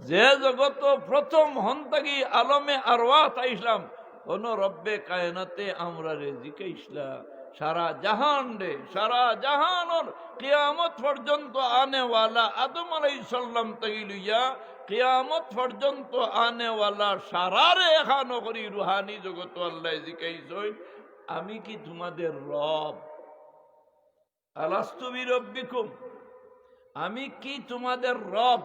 যে জগত প্রথম হন থাকি আলমে আরওয়াত আইসলাম কোন রব্বে কায়নাতে আমরা রেজিকে ইসলাম সারা জাহান রে সারা জাহানর কিয়ামত পর্যন্ত আনেওয়ালা আদম আলাইহিস সালাম থেকে লইয়া কিয়ামত পর্যন্ত আনেওয়ালা সারারে এখানো করি রুহানি জগত আল্লাহ জিকাইছই আমি কি তোমাদের রব? আলাস্তু বিরব্বিকুম, আমি কি তোমাদের রব?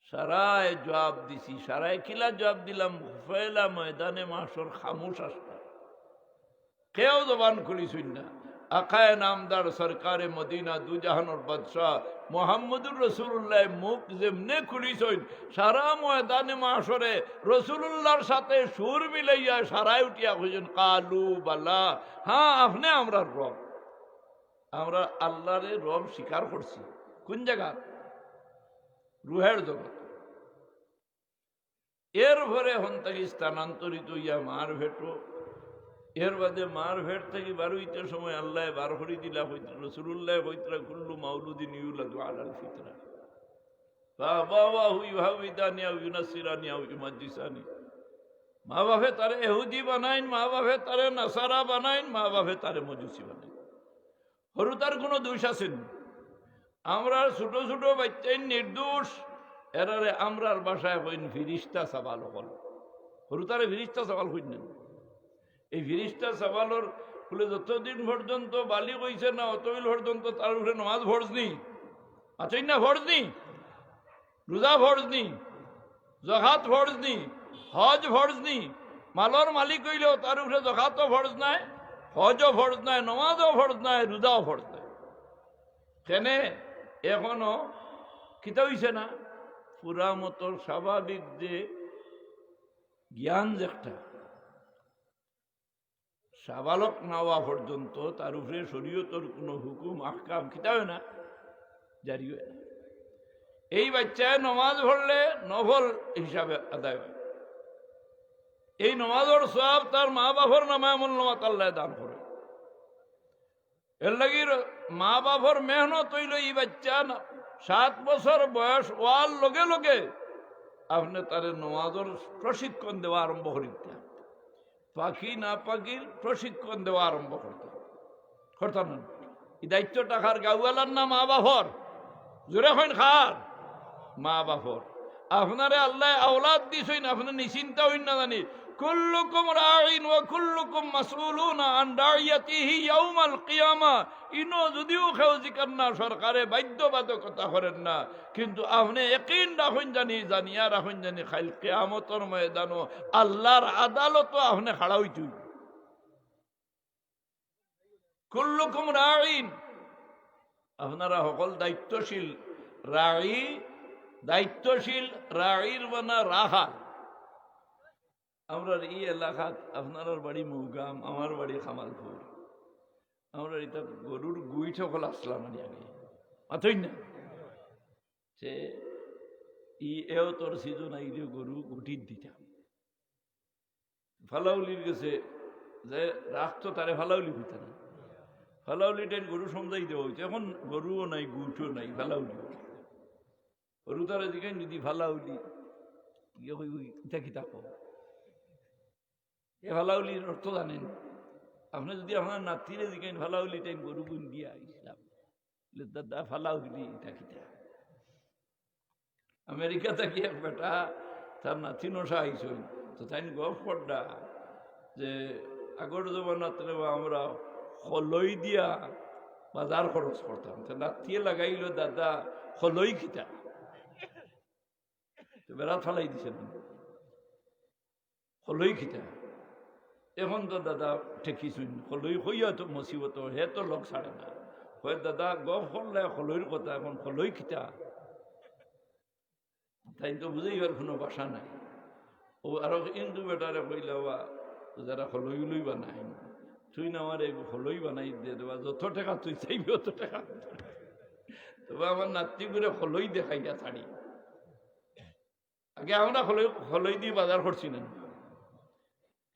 সারায় জবাব দিছি। সারায় কিলা জবাব দিলাম? ফেলা ময়দানে মাসর খামোশ আসলা, কেউ জবান খুলিছুন না। আকায় নামদার সরকারে মদিনা দুজাহানোর বাদশাহ মোহাম্মদুর রসুল্লাহ মুখ যেমনে খুলিছইন সারা ময়দানে মাসরে রসুল্লাহর সাথে সুর মিলাইয়া সারায় উঠিয়া খুঁজেন কালু বালা, হ্যাঁ আপনি আমরা রব। আমরা আল্লাহরে রব স্বীকার করছি। কোন জায়গা? রুহের জগৎ। এর ভরে হন থেকে স্থানান্তরিত হইয়া মার ভেটো। এর বাদে মার ভেট থেকে বার হইতে সময় আল্লাহ বার হরি দিলা হইত রসুল্লাহ হইতরা কুল্লু মাউলুদিন ইউলাদু আলাল ফিতরা ফাবাওয়াহু ইউহাউদানি আও ইউনাসিরানি আও ইউমাজ্জিসানি। মা বাপে তারে ইহুদি বানাইন, মা বাপে তারে নাসারা বানাইন, মা বাপে তারে মজুসি বানাইন। হরু তার কোনো দোষ আছেন? আমরা ছোট ছোট বাচ্চাই নির্দোষ, এরারে আমরার বাসায় হইন ফিরিস্তা সাবাল হল। হরু তারে ফিরিস্তা সাবাল হইন। এই ফিরিস্তা সাবালর বলে যতদিন পর্যন্ত বালি কইছে না অতদিন পর্যন্ত তার উপরে নামাজ ফরজনি, আছেন না ফরজনি, রোজা ফরজনি, জাকাত ফরজনি, হজ ফরজনি। মালর মালিক হইলেও তার উপরে জাকাতও ফরজ নাই, হজও ফরজ নাই, নামাজও ফরজ নাই, রোজাও ফরজ নাই। কেনে এখনো কিতা হইছে না? পুরা মতো স্বাভাবিক যে জ্ঞান যেটা সাবালক নাওয়া পর্যন্ত তার উপরে শরীয়তর কোনো হুকুম আহকাম কিতা হয় না, জারি হয় না। এই বাচ্চায় নমাজ পড়লে নফল হিসাবে আদায় হয়। এই নমাজের সব তার মা বাপর নামে আমল নামা আল্লাহ দান করে। এর লাগি মা বাপর মেহনত হইল এই বাচ্চা 7 বছর বয়স ওয়ার লগে লগে আপনি তার নমাজের প্রশিক্ষণ দেওয়া আরম্ভ করিতে, পাখি না পাখির প্রশিক্ষণ দেওয়া আরম্ভ করতাম না। এই দায়িত্বটা খার গাউয়ালার না মা বাপর? জোরে হইন খার মা বাপর। আপনারে আল্লাহ আওলাদ দিছেন, আপনি নিশ্চিন্তা হইন না জানি কুল্লুকুম রাইন ওয়া কুল্লুকুম মাসউলুনা আন রাইয়াতিহি ইয়াউমাল কিয়ামা। ইনো যদিও কেউ জিকার না সরকারে বাধ্যবাধকতা করেন না, কিন্তু আপনি ইয়াকিন রাখুন জানি, জানিয়া রাখুন জানি খাইল কিয়ামতের ময়দানও আল্লাহর আদালতও আপনি খাড়া হইতুই। কুল্লুকুম রাইন, আপনারা সকল দায়িত্বশীল। রাই দায়িত্বশীল, রাইর বানা রাহা। আমরা এই এলাকাত আপনার বাড়ি মৌগাম, আমার বাড়ি খামালপুর। আমরা এটা গরুর গুই সকল আসলাম মানে আগে মাথই না সে এও তোর সিজন আইলে গরু গুটির দিতাম। ফালাউলির গেছে যে রাখতো তারে ফালাউলি হইতে না, ফালাউলিটাই গরু সমঝাই দেওয়া হয়েছে। এখন গরুও নাই, গুটও নাই, ফালাউলি। গরু তারা দিকে যদি ফালাউলি ইটা কি তাকো এ ফালাউলির অর্থ জানেন? আপনি যদি আপনার নাতিরে দিকে ফালাউলি টাইম গরু গুণ দিয়া ইসলাম দাদা ফালাউলি এটা কিতা। আমেরিকা থেকে এক বেটা তার নাতি নশা আইসই তো তাই গপ পড়া যে আগর জমানাত আমরা হলই দিয়া বাজার খরচ করতাম, নাতিয়ে লাগাইল দাদা হলই খিতা, বেড়া ফালাই দিছেন হলই খিতা। এখন তো দাদা ঠেকিছুন হলই হইয়া তো মসিবত হে তো লোক ছাড়ে না, হয় দাদা গপ করলে হলইর কথা, এখন হলই খিতা তাই তো বুঝাইবার কোনো বাসা নাই। ও আরো হিন্দু বেটারে কইলা যারা হলই উলই বানাই তুই না আমার এই হলই বানাই দিয়ে দেবা, যত টাকা তুই চাইবি অত টাকা। তবে আমার নাতি করে হলই দেখাইয়া ছাড়ি। আগে আমরা হলই দিয়ে বাজার করছি না,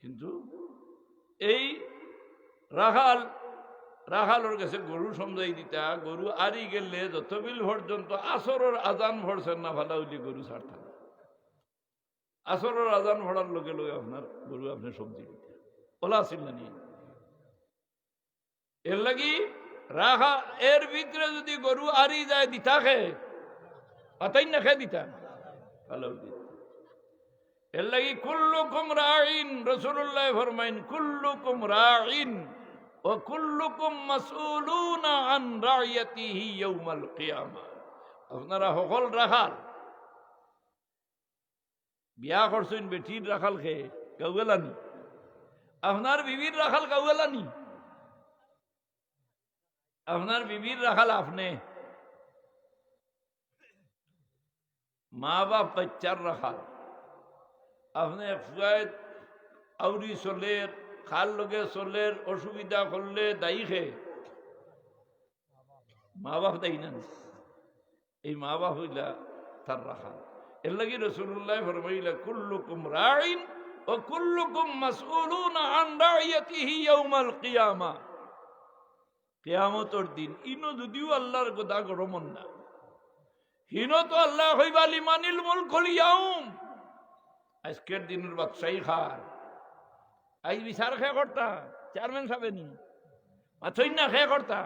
কিন্তু এই রাখাল রাখালোর কাছে গরু সমঝাই দিতা, গরু আরি গেলে যতবিল পর্যন্ত আসরের আজান ভরছেন না ভালো হইলে গরু ছাড়তাম। আসরের আজান ভরার লগে লগে আপনার গরু আপনি সবজি দিতে ওলা ছিল না নিয়ে। এর লাগি রাখা এর ভিতরে যদি গরু আরি যায় দিতা খে পাতাই না খেয়ে দিতা ভালো দিত। এর লাগি কুল্লুকুম রাইন, রাসূলুল্লাহ ফরমাইন কুল্লুকুম রাইন ও কুল্লুকুম মাসউলুনা আন রাইয়াতিহি ইয়াউমাল কিয়ামাহ। আপনারা সকল রাখাল, বিয়া করছেন বেটির রাখাল খেয়ে গাউলানি, আপনার বিবির রাখাল গাউলানি, আপনার বিবির রাখাল আপনি, মা বাপ বাচ্চার রাখাল আপনি। আউরি চলের খাল লগে চলের অসুবিধা করলে দায়ী খেয়ে মা বাপ দায়ী না, এই মা বাপ হইলা তার রাখাল। এর লাগি রাসূলুল্লাহ ফরমাইলা কুল্লুকুম রাইন ও কুল্লুকুম মাসউলুনা আন রাইয়াতিহি ইয়াউমাল কিয়ামাহ। কিয়ামতের দিন ইনো যদিও আল্লাহর গোদা গরমন না, হিনো তো আল্লাহ হইবা লিমানিল মুলকুল ইয়াউম। আজকের দিনের বাদশাহী খার আজ বিচার খেয়ে করতা চেয়ারম্যান সাহেবেনি মাথই না খেয়ে করতা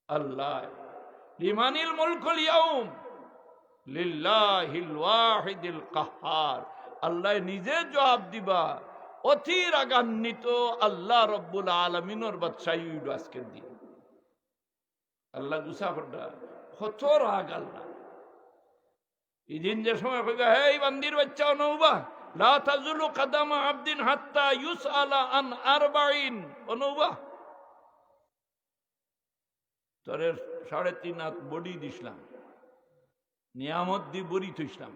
আল্লাহ। লিমানিল মুলকুল ইয়াউম লিল্লাহিল ওয়াহিদিল কাহ্হার। আল্লাহ নিজে জবাব দিবা, অতি রাগান্বিত আল্লাহ রব্বুল আলামিনের বাদশাহী হইল আজকের দিন। আল্লাহ গুসা করডা কত রাগ আল্লাহ। এই দিন যে সময় কইবা হে বান্দির বাচ্চা অনুবা লা তাজুলু কদমা আবদিন হাত্তা ইউসআলা আন আরবাইন, অনুবা তোরে 3.5 হাত বডি দিছিলাম, নিয়ামত দি বড়ি থইছিলাম,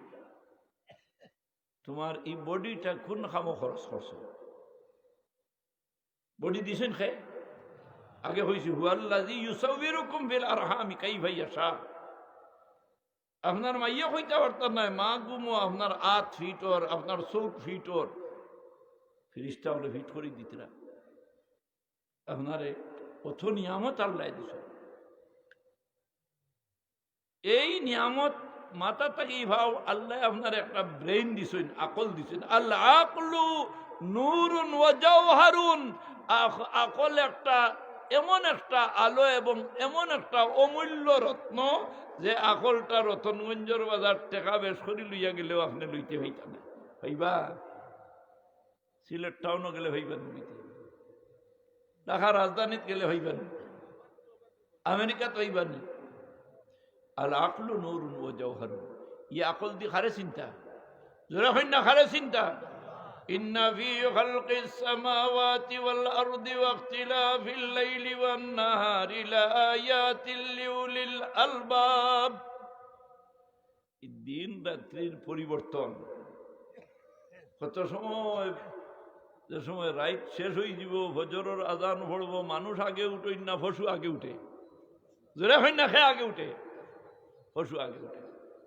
তোমার এই বডিটা কোন খামো খরচ করছো? বডি দিছেন খে আগে হইছে হুয়াল্লাযী ইউসাউবিরুকুম ফিল আরহামি কাইফা ইয়াশা। আপনার মাইয়া হইতে পারতাম না, মা গুমো আপনার 8 ফিটর আপনার 14 ফিটর ফিরিস্তা হলে ফিট করে দিতরা। আপনারে কত নিয়ামত আল্লাহ দিছে। এই নিয়ামত মাথা থেকে ভাও আল্লাহ আপনার একটা ব্রেইন দিছেন, আকল দিছেন। আল্লাহ আকলু নূরুন ওয়া জাওহারুন। আকল একটা এমন একটা আলো এবং এমন একটা অমূল্য রত্ন যে আকলটা রতনগঞ্জের বাজার টেকা বেশ করে লইয়া গেলেও আপনি লইতে হইতা না, হইবা সিলেট টাউনও গেলে হইবেন লইতে, ঢাকা রাজধানীত গেলে হইবেন, আমেরিকাত হইবেন। আল আকলু নূরুন ওয়া জাওহারুন। ই আকল দি খারে চিন্তা জোরে হই না, খারে চিন্তা। ইন্না ফি খালকিস সামাওয়াতি ওয়াল আরদি ওয়া ইখতিলাফিল লাইলি ওয়ান নাহারি লাআয়াতিল লিউলিল আলবাব। দিন রাত্রির পরিবর্তন, কত সময় যে সময় রাত শেষ হয়ে যাব, ফজরের আজান পড়ব, মানুষ আগে উঠে না পশু আগে উঠে, জোরে হই না খে আগে উঠে, পশু আগে উঠে,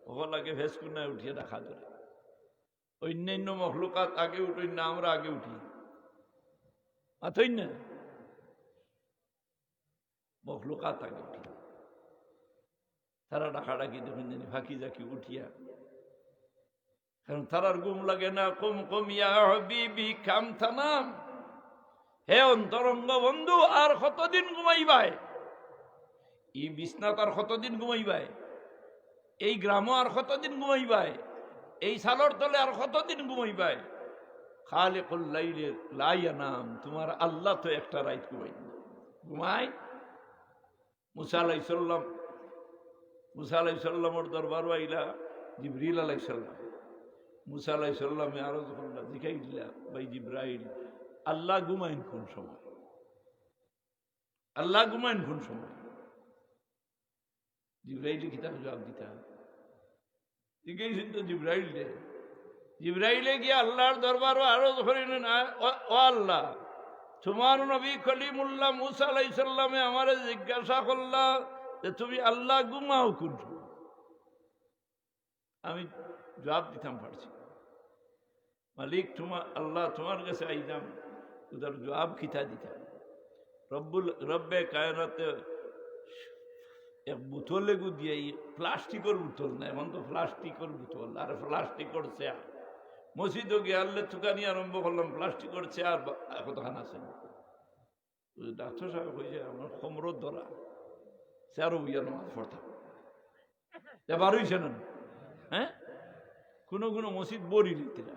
ওখান আগে ভেসকুনায় উঠিয়ে দেখা ধরে, অন্যান্য মখলুকাত আগে উঠই না, আমরা আগে উঠি আতই না, মখলুকাত আগে উঠি। তারা ডাকাডাকি দেখুন জানি ফাঁকি জাকি উঠিয়া, কারণ তারার ঘুম লাগে না। কম কম ইয়া হাবিবি কাম থানাম, হে অন্তরঙ্গ বন্ধু আর কতদিন ঘুমাইবাই? এই বিছনাত আর কতদিন ঘুমাইবাই? এই গ্রামও আর কতদিন ঘুমাইবাই? এই সালর তলে আর কতদিন ঘুমাইবাই? খালিকুল লাইলি লা ইয়ানাম, তোমার আল্লাহ তো একটা রাত ঘুমাই। মুসা আলাইহিস সালামের দরবার আইলা জিবরিল আলাইহিস সালাম। মুসা আলাইহিস সালামে আরো যখন জিজ্ঞাই দিলা ভাই জিব্রাইল, আল্লাহ ঘুমাইন কোন সময়? আল্লাহ ঘুমাইন কোন সময়? জিব্রাইল কিতাব জবাব দিতা জিজ্ঞাসেন তো জিব্রাইল রে। জিব্রাইলে গিয়ে আল্লাহর দরবার আরো করিলেন, ও আল্লাহ, তোমার নবী কলিমুল্লাহ মুসা আলাইহিস সালামে আমারে জিজ্ঞাসা করলা যে তুমি আল্লাহ ঘুমাও কোন সময়? আমি জবাব দিতাম পারছি, মালিক তোমার আল্লাহ তোমার কাছে আইতাম, তার জবাব খিতা দিতাম। রব্বে কায়নাতে এক বোতলে দিয়ে প্লাস্টিকের বোতল না, এখন তো প্লাস্টিকের বোতল আর প্লাস্টিকের চেয়ার। মসজিদও গিয়ে আনলে থুকানি আরম্ভ করলাম, প্লাস্টিকের চেয়ার কতখান আছে। ডাক্তার সাহেব হয়েছে আমার খমরত ধরা চেয়ারও বুঝা নামাজ পড়তাম বার হয়েছে না। হ্যাঁ, কোনো কোনো মসজিদ বড়ি নিতে না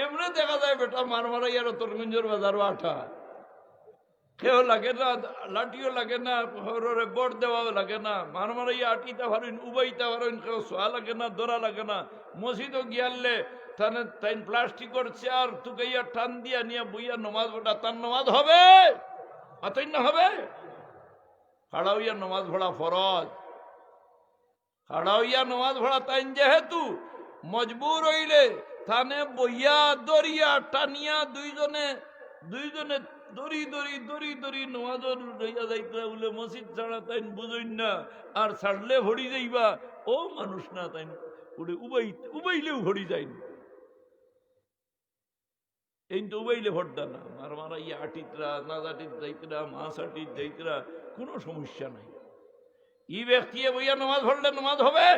এমনি দেখা যায় বেটা মার মারাই আর তরমঞ্জোর বাজারও আঠা কেউ লাগে না, লাঠিও লাগে না, গড় দেওয়াও লাগে না, মার মারাই আটিতে পারেন, উবাইতে পারেন, কেউ সোয়া লাগে না, দৌড়া লাগে না। মসজিদও গিয়ালে তাই প্লাস্টিকের চেয়ার তুকাইয়া টান দিয়া নিয়ে বইয়া নমাজ পড়া, তার নমাজ হবে অতই না হবে। খাড়া হইয়া নমাজ পড়া ফরজ, খাড়া হইয়া নমাজ পড়া তাই যেহেতু মজবুর হইলে থানে বইয়া দরিয়া টানিয়া দুইজনে দড়ি দড়ি দড়ি দড়ি নমাজর লইয়া যাইতে বলে মসজিদ ছাড়া তাই বুঝইন না, আর ছাড়লে ভরি যাইবা ও মানুষ না, তাই উড়ে উবাইলেও ভরি যায়নি। এই তো উবাইলে ভরদা না, মার মারা ইয়ে আটিতরা না আটিত যাইতরা মাছ আটিত যাইতরা কোনো সমস্যা নাই। ই ব্যক্তি বইয়া নমাজ পড়লে নমাজ হবে।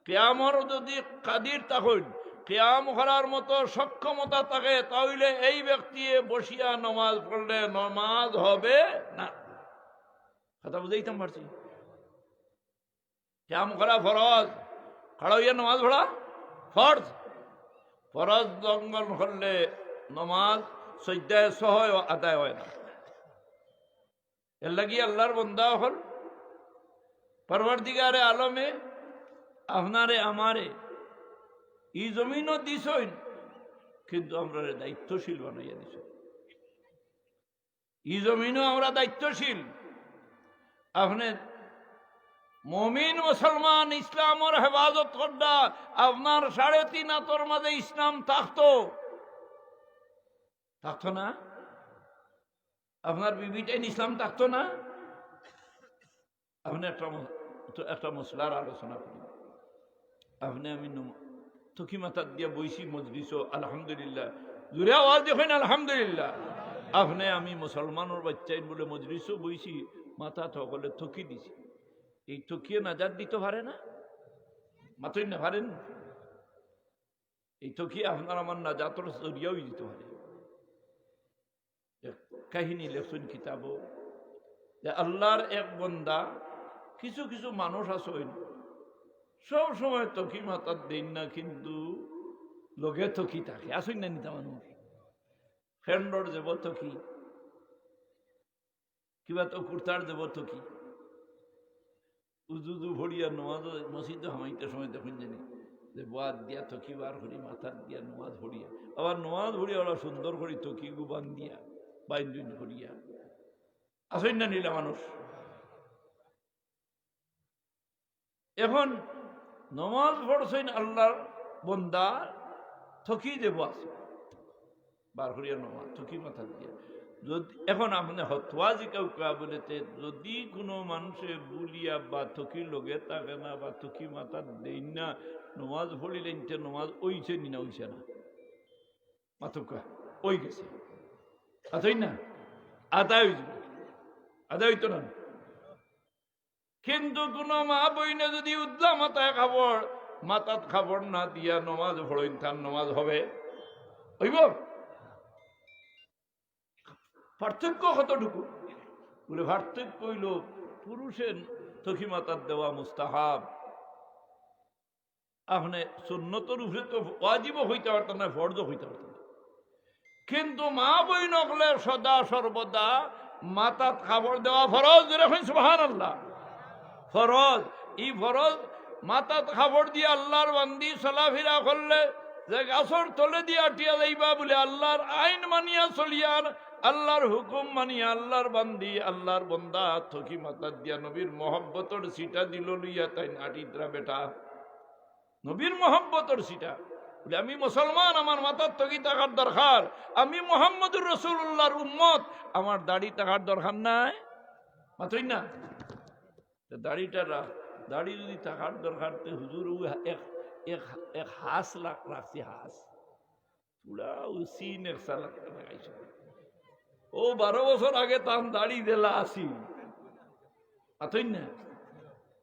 কেয়ামর যদি কাদির তখন কেয়াম করার মতো সক্ষমতা থাকে, তাহলে এই ব্যক্তি বসিয়া নমাজ পড়লে নমাজ হবে না। কথা বুঝাইতাম পারছি? কেয়াম করা ফরজ, খাড়া হইয়া নমাজ পড়া ফরজ। ফরজ লঙ্ঘন করলে নমাজ সজ্জায় সহ আদায় হয় না। এর লাগি আল্লাহর বান্দা হল পরওয়ারদিগারে আলমে আপনারে আমারে এই জমিনও দিছইন, কিন্তু আমরা দায়িত্বশীল বানাইয়া দিছ। এই জমিনও আমরা দায়িত্বশীল। আপনি মমিন মুসলমান ইসলামের হেফাজত করডা, আপনার 3.5 হাতর মাঝে ইসলাম থাকতো না? আপনার বিবিটাই ইসলাম থাকতো না? আপনি একটা মশলার আলোচনা করি। আপনি আমি তকি মাথার দিয়া বইছি মজলিস, আলহামদুলিল্লাহ জুড়ে আওয়াজ দেখেন আলহামদুলিল্লাহ। আপনি আমি মুসলমানের বাচ্চাই বলে মজলিসও বইছি, মাথা সকলে থকি দিছি। এই থকিয়ে নাজাত দিতে পারে না? মাতই না পারেন? এই থকিয়ে আপনার আমার নাজাতর জরিয়াও দিতে পারে। কাহিনী লেখছেন কিতাব যে আল্লাহর এক বন্দা, কিছু কিছু মানুষ আছেন সব সময় তকি মাতার দিন না, কিন্তু লোকে তকি থাকে আসেন না নিতা মানুষ। ফ্রেন্ডর দেব তকি, কিবা তো কুর্তার দেব তকি, উজুদু ভরিয়া নমাজ মসজিদে হামাইতে সময় দেখুন জানি যে বাদ দিয়া তকি বার করি মাথার দিয়া নমাজ ভরিয়া, আবার নমাজ ভরিয়া ওরা সুন্দর করি তকি গুবান দিয়া বাইন করিয়া আসেন না নিলা মানুষ। এখন নমাজ পড়ছেন আল্লাহর বন্দা, থকি দেব আছে বার করিয়া নমাজ থকি মাথা দিয়া। যদি এখন আপনি হতওয়াজি কেউ বলেছে, যদি কোনো মানুষে বুলিয়া বা থকির লগে থাকে না বা থকি মাথা দেই না, নমাজ পড়িলেন নমাজ ওইছে নি না ওইছে না, মাথকা ওই গেছে আতই না আদায় আদায় হইতো না। কিন্তু কোন মা বইনে যদি উদ্লা মাথায় খাবর মাথাত খাবর না দিয়া নমাজ পড়েন, তার নমাজ হবে হইব? পার্থক্য কতটুকু বলে? পার্থক্য হইল পুরুষের তকি মাতার দেওয়া মুস্তাহাব, আপনি সুন্নতর উপরে তো ওয়াজিব হইতে পারতেন না, ফরজ হইতে পারতেন না। কিন্তু মা বই নকলে সদা সর্বদা মাতাত খাবার দেওয়া ফরজ। দেখুন সুবহানাল্লাহ, ফরজ। এই ফরজ মাতাত খাবার দিয়ে আল্লাহর বান্দি চলাফেরা করলে যে গাছর তলে দিয়ে আটিয়া যাইবা বলে আল্লাহর আইন মানিয়া চলিয়ার, আল্লাহর হুকুম মানিয়া আল্লাহর বান্দি আল্লাহর বন্দা থকি মাতার দিয়া নবীর মহব্বতর সিটা দিল লইয়া তাই আটিদ্রা বেটা নবীর মহব্বতর সিটা বলে আমি মুসলমান, আমার মাথার থকি থাকার দরকার, আমি মুহাম্মদুর রাসূলুল্লাহর উম্মত, আমার দাড়ি থাকার দরকার নাই। মাতই না দাড়িটা দাড়ি যদি থাকার দরকার, হুজুর এক হাঁস রাখছি, হাঁস পুরা সিন এক সালাক পাইছ ও 12 বছর আগে তার দাড়ি দেলা আসি আতই না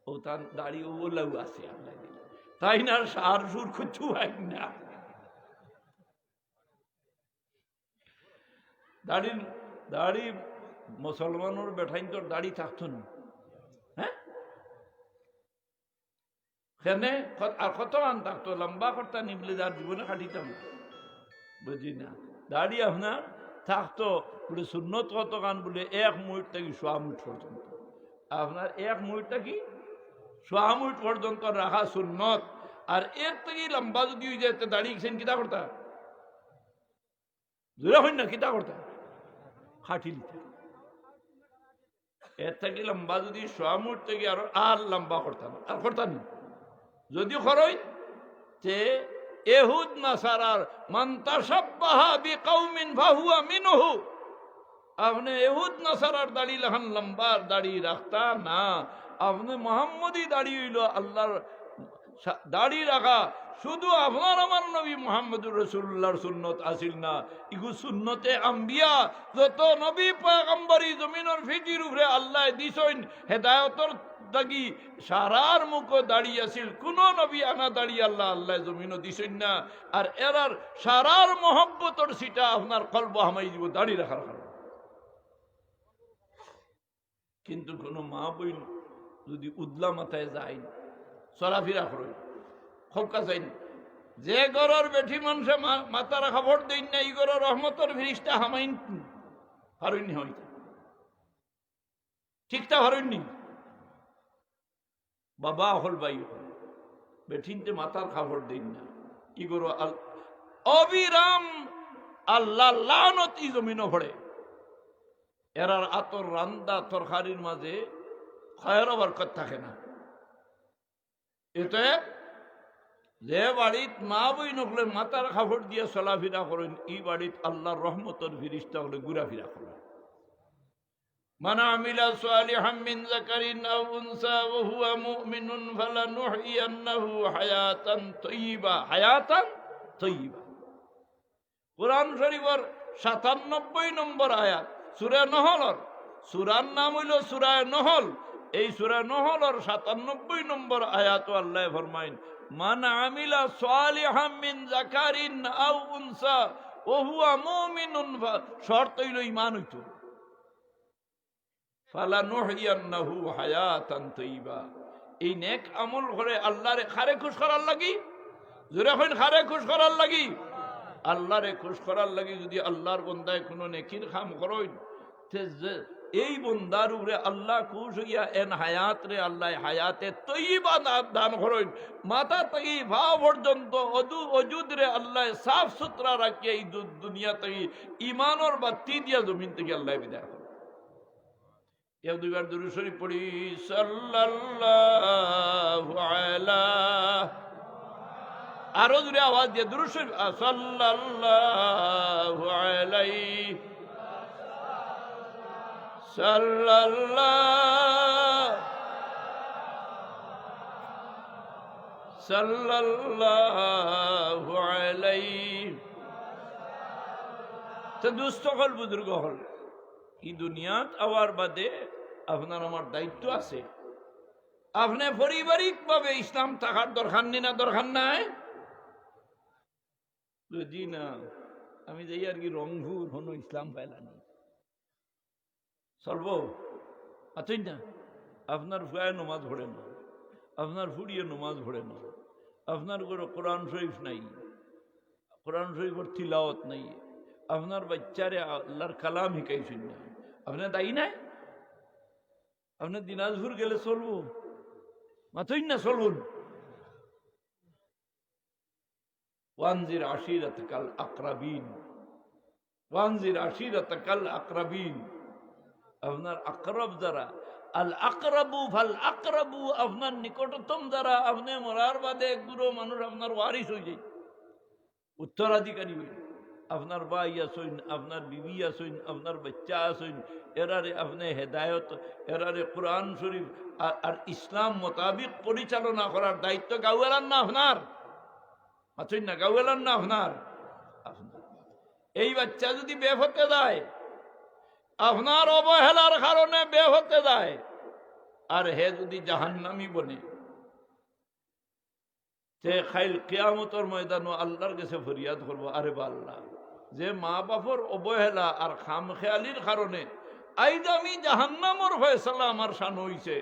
ও তার দাড়ি ও লাউ আছে আল্লাহ দিলে তাই না সার সুর কিছু হয় না দাড়ি দাড়ি মুসলমানের বেঠাইন তোর দাড়ি থাকতো না হ্যাঁ সেনে আর কত আন থাকতো লম্বা করতা নিবলে যার জীবনে কাটিতাম বুঝি না দাড়ি আপনার থাকতো বলে সুন্নত কত গান বলে 1 মিনিট থেকে 100 মিনিট পর্যন্ত আপনার 1 মিনিটটা কি 100 মিনিট পর্যন্ত রাখা সুন্নত আর এর থেকে লম্বা যদি হয়ে যেতে দাড়ি সেন কিতা করতা জোরে হইন না কিতা করতা খাটি লিতে এর থেকে লম্বা যদি 100 মিনিট থেকে আর লম্বা করতাম আর করতাম যদি খরই যে এহুদ নাসারার মান তাশাব্বাহা বিকাউমিন ফাহুয়া মিনহু আপনি এহুদ নাসারার দাড়ি লাহান লম্বার দাড়ি রাখতা না আপনি মুহাম্মদি দাড়ি হইল আল্লাহর দাড়ি রাখা শুধু আপনার আমার নবী মুহাম্মদুর রাসূলুল্লাহর সুন্নত আসিল না ইগু সুন্নতে আম্বিয়া যত নবী পয়গম্বরী জমিনের ফিজির উপরে আল্লাহ দিছেন হেদায়েতর দাগি সারার মুখ দাঁড়িয়ে আছিল কোন নবী আনা দাঁড়িয়ে আল্লাহ আল্লাহ জমিনও দিছেন না আর এরার সারার মহব্বতর সিটা আপনার কলব হামাই দিব দাড়ি রাখার কারণে কিন্তু কোন মা বইন যদি উদলা মাথায় যায় চলাফেরা করে খোকা যাই যে গরর বেঠি মানুষে মাথার খবর দেন না এই গরর রহমতর ফিরিস্তা হামাইন হারুইনি হয় ঠিকটা হারুইনি বাবা হল ভাই হল বেঠিনতে মাথার খবর দেন না ই গরো অবিরাম আল্লাহ লানত ই জমিনও ভরে এরার আতর রান্দা তরকারির মাঝে খয়েরও বরকত থাকে না এতে যে বাড়িত মা বই নকলে মাথার খাবর দিয়ে চলাফেরা করেন এই বাড়িত আল্লাহর রহমতের ফিরিস্তা হলে ঘুরাফেরা করেন মান আমিলা সালিহাম মিন যাকারিন আও উনসা ওয়া হুয়া মুমিনুন ফালানুহইয়ান্নাহু হায়াতান তাইয়্যিবা কুরআন শরীফের 97 নম্বর আয়াত সূরা নহলর সূরার নাম হইল সূরা নহল এই সূরা নহলর 97 নম্বর আয়াত আল্লাহ ফরমাইন মান আমিলা সালিহাম মিন যাকারিন আও উনসা ওয়া হুয়া মুমিনুন শর্ত হইল ঈমান হইতো ফালানুহইয়ান্নাহু হায়াতান তাইয়্যিবা এই নেক আমল করে আল্লাহরে খারে খুশ করার লাগি জোরে কইন খারে খুশ করার লাগি আল্লাহরে খুশ করার লাগি যদি আল্লাহর বান্দায় কোনো নেকির কাম করইন এই বন্দার উপরে আল্লাহ খুশ হইয়া এন হায়াত রে আল্লাহ হায়াতে তৈবা দান করেন মাথা থেকে ভা পর্যন্ত অজুদ রে আল্লাহ সাফ সুতরা রাখিয়া এই দুনিয়া থেকে ইমানর বাতি দিয়া জমিন থেকে আল্লাহ বিদায় করেন এক দুইবার দুরূদ শরীফ পড়ি সাল্লাল্লাহু আলা আরো জোরে আওয়াজ দিয়ে দুরূদ শরীফ সাল্লাল্লাহু আলাইহি সাল্লাল্লাহু আলাইহি তো দুস্থ হল বুজুর্গ হল এই দুনিয়াত আওয়ার বাদে আপনার আমার দায়িত্ব আছে আপনি পারিবারিক ভাবে ইসলাম থাকার দরকার নেই না দরকার নাই জি না আমি যাই আর কি রংপুর হনো ইসলাম পাইলাম চলব আছেন না আপনার ফুয়ায় নমাজ পড়ে না আপনার ফুড়িয়ে নমাজ পড়ে না আপনার কোনো কোরআন শরীফ নাই কোরআন শরীফের তিলাওয়াত নাই আপনার বাচ্চারে আল্লাহর কালাম শিখাইছেন না আপনার দায়ী নাই আপনার দিনাজপুর গেলে চলবো মাথইন না চলুন ওয়ানজির আশিরাতাকাল আকরাবিন ওয়ানজির আশিরাতাকাল আকরাবিন আপনার আকরব যারা আল আকরাবু ফাল আকরাবু আপনার নিকটতম যারা আপনি মরার বাদে গুরু মানুষ আপনার ওয়ারিস হয়ে যায় উত্তরাধিকারী হয়ে আপনার ভাই আসইন আপনার বিবি আসইন আপনার বাচ্চা আসইন এরারে আপনি হেদায়ত এরারে কোরআন শরীফ আর ইসলাম মোতাবিক পরিচালনা করার দায়িত্ব গাওয়ালান না আপনার আছেন না গাওয়ালান না আপনার এই বাচ্চা যদি বে হতে যায়, আপনার অবহেলার কারণে বে হতে যায়, আর হে যদি জাহান্নামী বনে, তে খাইল কিয়ামতের ময়দানও আল্লাহর কাছে ফরিয়াদ করবো, আরে বা আল্লাহ, যে মা বাপর অবহেলা আর খামখেয়ালির কারণে আইজ আমি জাহান্নামর ফয়সালা আমার শান হইছে,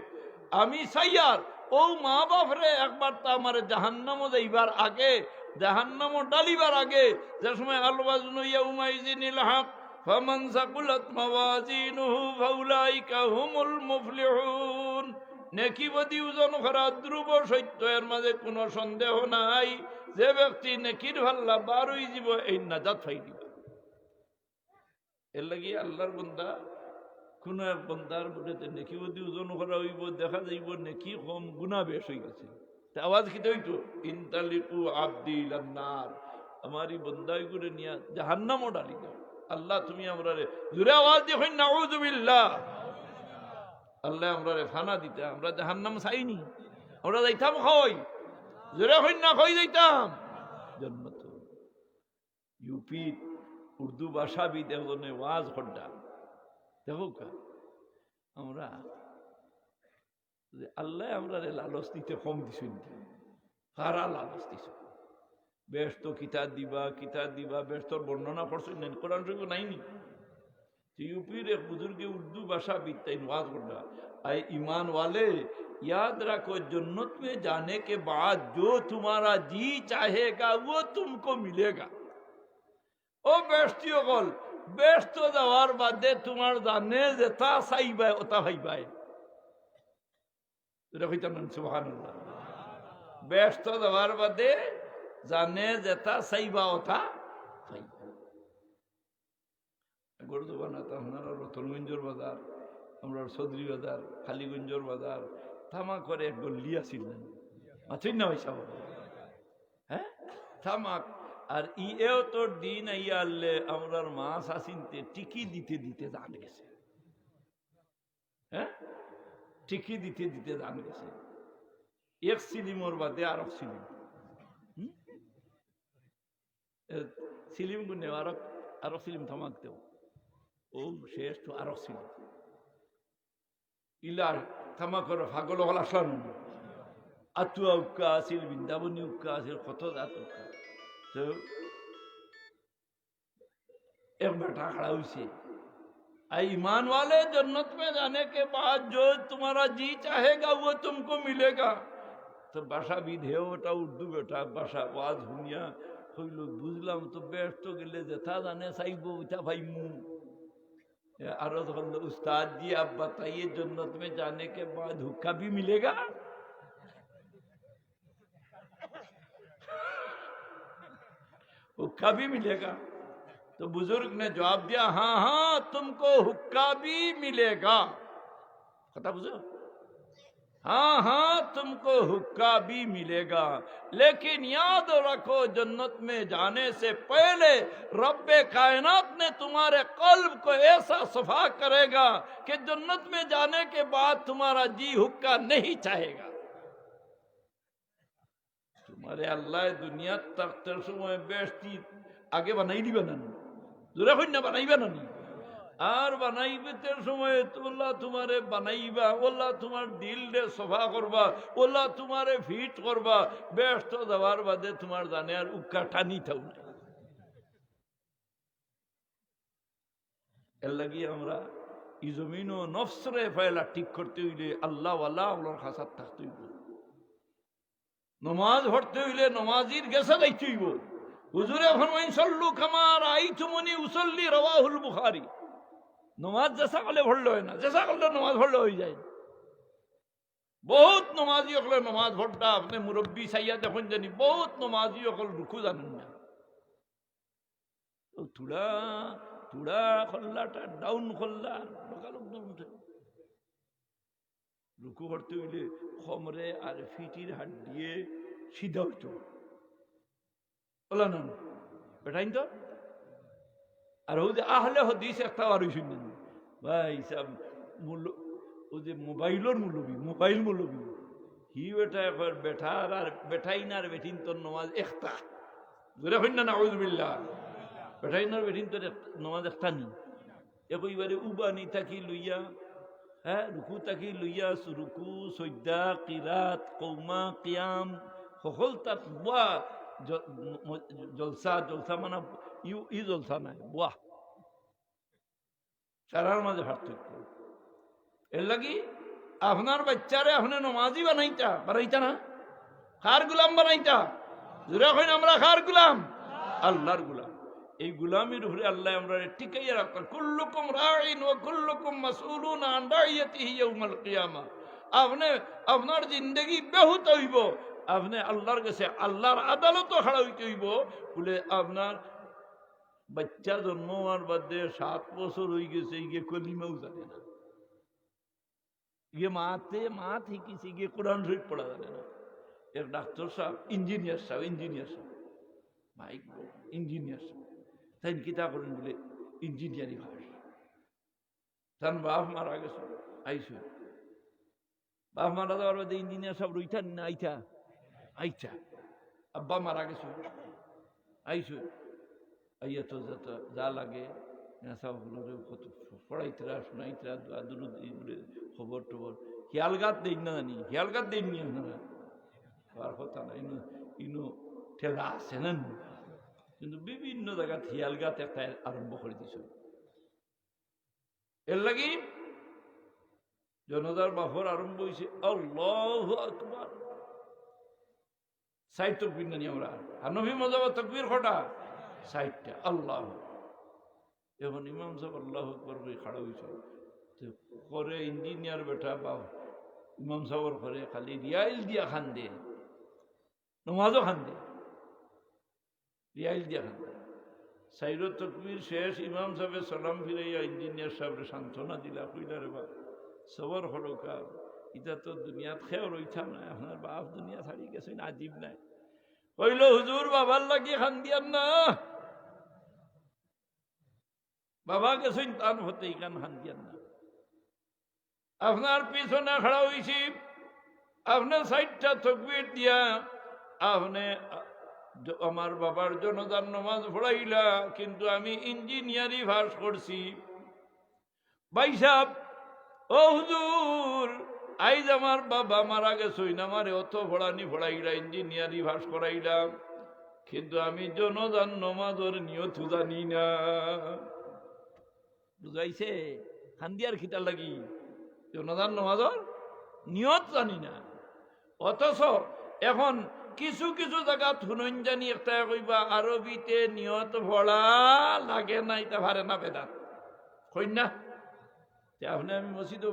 আমি সাইয়ার ও মা বাপরে একবার তা আমার জাহান্নামও যাইবার আগে, জাহান্নামও ডালিবার আগে, যে সময় আলওয়াজনু ইয়াউমাইযিনিল হক ফামান সাকুলাত মাওয়াজিনুহু ফাউলাইকা হুমুল মুফলিহুন, নেকিবদি ওজন করা ধ্রুব সত্য, এর মাঝে কোনো সন্দেহ নাই, যে ব্যক্তি নেকির ভাল্লা বার হয়ে যাব এই নাজাত পাই দিবা। এর লাগি আল্লাহর বন্দা কোন এক বন্দার বলে নেকিবদি ওজন করা হইব, দেখা যাইব নেকি কম গুনাহ বেশ হয়ে গেছে, আওয়াজ কি হইতো ইনতালিকু আবদি ইলান্নার, আমারই বন্দাই করে নিয়া জাহান্নামও ডালি দাও। আল্লাহ তুমি আমরা রে জোরে আওয়াজ দিয়ে কই নাউযু বিল্লাহ, আল্লাহ আমরা রে ফানা দিতে, আমরা জাহান্নাম চাইনি, আমরা যাইতাম কই, জোরে কই না কই যাইতাম জান্নাত। ইউপি উর্দু ভাষাবিদ একজনে ওয়াজ করডা, দেখো কা আমরা আল্লাহ আমরা রে লালচ দিতে কম দিছুন, কারা লালচ দিছ, বেশ তো কিতাব দিবা বেশ তোর বর্ণনা করছেন না, কোরআন শরীফ নাইনি। यूपी एक बुजुर्ग उर्दू भाषा बीतता नवाज करना, आए ईमान वाले याद रखो जन्नत में जाने के बाद जो तुम्हारा जी चाहेगा वो तुमको मिलेगा। ओ बेस्तियों कल बेस्ट तो दवार बादे तुम्हार जाने जेता सही बाय ओता भाई बाय, रखी तमन सुभान अल्लाह, बेस्ट तो दवार बादे जाने जेता सही बा ओता भाई। গরু বানাতো আপনারা রতনগঞ্জের বাজার, আমরা চৌধুরী বাজার, খালিগঞ্জের বাজার, থামা করে এক গল্লিয়া ছিলেন, মাছই না হয়েছে, হ্যাঁ থামাক। আর ইয়েও তোর দিন আইয়া আনলে আমরার মাছ আসিনতে টিকি দিতে দিতে জান গেছে, হ্যাঁ টিকি দিতে দিতে জান গেছে, এক সিলিমর বাদে আর এক সিলিম, সিলিম গুনে আর সিলিম থামাক দেও, ও শেষ তো আরো ছিল ইলার থামা করো ফাগল হল আসলাম, আতুয়া উক্কা আছিল, বৃন্দাবনী উক্কা আছিল, কত জাত উক্কা। তো एक बेटा खड़ा हुई, ईमान वाले जन्नत में जाने के बाद जो तुम्हारा जी चाहेगा वो तुमको मिलेगा। तो भाषा विद है ওটা উর্দু বেটা ভাষা ওয়াজ শুনিয়া হইল, বুঝলাম তো বেশ তো গেলে যেথা জানে চাইব ওইটা ভাইমু। आरो उस्ताद जी आप बताइए जन्नत में जाने के बाद हुक्का भी मिलेगा? हुक्का भी मिलेगा? तो बुजुर्ग ने जवाब दिया हाँ हाँ तुमको हुक्का भी मिलेगा। पता बुझो, हाँ हाँ तुमको हुक्का भी मिलेगा, लेकिन याद रखो जन्नत में जाने से पहले रब्बे कायनात ने तुम्हारे कल्ब को ऐसा सफा करेगा कि जन्नत में जाने के बाद तुम्हारा जी हुक्का नहीं चाहेगा। तुम्हारे अल्लाह दुनिया तक समय बेस्ती आगे बनाई दी बनानी, जरा कोई ना बनाई बनानी, আর বানাইবে সময় ওল্লা তোমারে বানাইবা, ওল্লা তোমার দিল রে সফা করবা, ওল্লা তোমারে ফিট করবা, ব্যস্ত যাওয়ার বাদে তোমার জানে আর উক্কা টানি থাও না। এর লাগি আমরা ই জমিন ও নফসরে ফয়লা ঠিক করতে হইলে আল্লাহ ওয়ালা ওলার খাসাত থাকতে হইব, নমাজ পড়তে হইলে নমাজির গেছে যাইতে হইব। হুজুরে ফরমাইন সাল্লু কামা রাআইতুমুনি উসাল্লি, রাওয়াহুল বুখারী। নমাজ জেসা করলে ভরলে হয় না, জেসা করলে নমাজ ভরলে হয়ে যায়। বহুত নমাজি হলে নমাজ ভরটা আপনি মুরব্বী সাইয়া দেখুন জানি, বহুত নমাজি হল রুকু জানেন না, থুড়া থুড়া খোল্লাটা ডাউন খোল্লা রুকু করতে হইলে খমরে আর ফিটির হাত দিয়ে সিধা হইতো বলা না বেটাইন তো। আর ও যে আহলে হদিস একটা আর শুনলেন ভাই সব ও যে মোবাইলের মুলবি, মোবাইল মুলবি হি বেটা একবার বেঠার আর বেঠাইন আর বেঠিন তোর নমাজ একটা জোরে হইন না নাউযুবিল্লাহ। বেটাইনার বেটিন তো নমাজ একটা নি একইবারে উবানি থাকি লইয়া হ্যাঁ রুকু থাকি লইয়া রুকু সৈদা কিরাত কৌমা কিয়াম সকল তাত বুয়া জলসা জলসা মানে ই জলসা নাই বুয়া সারার মাঝে পার্থক্য এর লাগি আপনার বাচ্চারে আপনি নমাজি বানাইতা না কার গুলাম বানাইতা জোরে কইন আমরা কার গুলাম আল্লাহর গুলাম এই গুলামির উপরে আল্লাহ আমরা টিকাইয়া রাখবেন কুল্লুকুম রাইন ওয়া কুল্লুকুম মাসউলুন আন রাইয়াতিহি ইয়াউমাল কিয়ামা আপনি আপনার জিন্দেগি বেহুত হইব আপনি আল্লাহর কাছে আল্লাহর আদালত খাড়া হইতে হইব বলে আপনার বাচ্চা জন্ম হওয়ার বাদে 7 বছর হয়ে গেছে গিয়ে কলিমাও জানে না গিয়ে মাত শিখিছে গিয়ে কোরআন শরীফ পড়া জানে না এক ডাক্তার সাহেব ইঞ্জিনিয়ার সাহেব মাইক ইঞ্জিনিয়ার সাহেব তাই কিতা করেন বলে ইঞ্জিনিয়ারিং হয় তার বাপ মারা গেছে আইসু বাপ মারা যাওয়ার বাদে ইঞ্জিনিয়ার সাহেব রইতা না আইতা আব্বা মারা গেছে আইসু আইয়া তো যা লাগে নেশাগুলোরে কত পড়াইতরা শোনাইতরা খবর টবর খেয়ালগাত দেন না জানি খেয়ালগাত দেননি আপনারা হওয়ার কথা না ইনো ঠেলা আছে না কিন্তু বিভিন্ন জায়গায় খেয়ালগাত একটা আরম্ভ করে দিছ এর লাগি জনতার বাফর আরম্ভ হয়েছে আল্লাহু আকবার সাইড তকবীর নানি আমরা হানফি মজাব তকবীর কটা সাইডটা আল্লাহ এখন ইমাম সাহেব আল্লাহ আকবার করে খাড়া হয়েছে করে ইঞ্জিনিয়ার বেটা বা ইমাম সাহেবের ঘরে খালি রিয়াইল দিয়া খান দে নমাজও খান দে রিয়াইল দিয়া খান দে সাইড তকবীর শেষ ইমাম সাহেবের সালাম ফিরাইয়া ইঞ্জিনিয়ার সাহেবের সান্ত্বনা দিলা কইলা রে বা সবর হরকা ইটা তো দুনিয়াত খেয়েও রইছা না আপনার বাপ দুনিয়া ছাড়ি গেছে না আজীব নাই কইল হুজুর বাবার লাগি খান দিয়ান না বাবা গেছেন তান হতে ইকান খান দিয়ান না আপনার পিছনে খাড়া হয়েছি আপনার সাইডটা তকবীর দিয়া আপনি আমার বাবার জনতার নমাজ পড়াইলা কিন্তু আমি ইঞ্জিনিয়ারিং পাস করছি ভাই সাহেব ও হুজুর আইজ আমার বাবা মারা গেছই না আমারে অত পড়াইলা ইঞ্জিনিয়ারিং পাস করাইলাম কিন্তু আমি জনদান নমাজের নিয়ত জানি না বুঝাইছে হান্দিয়ার খিটার লাগি জনদান নমাজের নিয়ত জানি না অথচ এখন কিছু কিছু জায়গা শুনুন জানি একটা কইবা আরবিতে নিয়ত পড়া লাগে না এটা পারে না বেদাত কই না আপনি আমি মসজিদও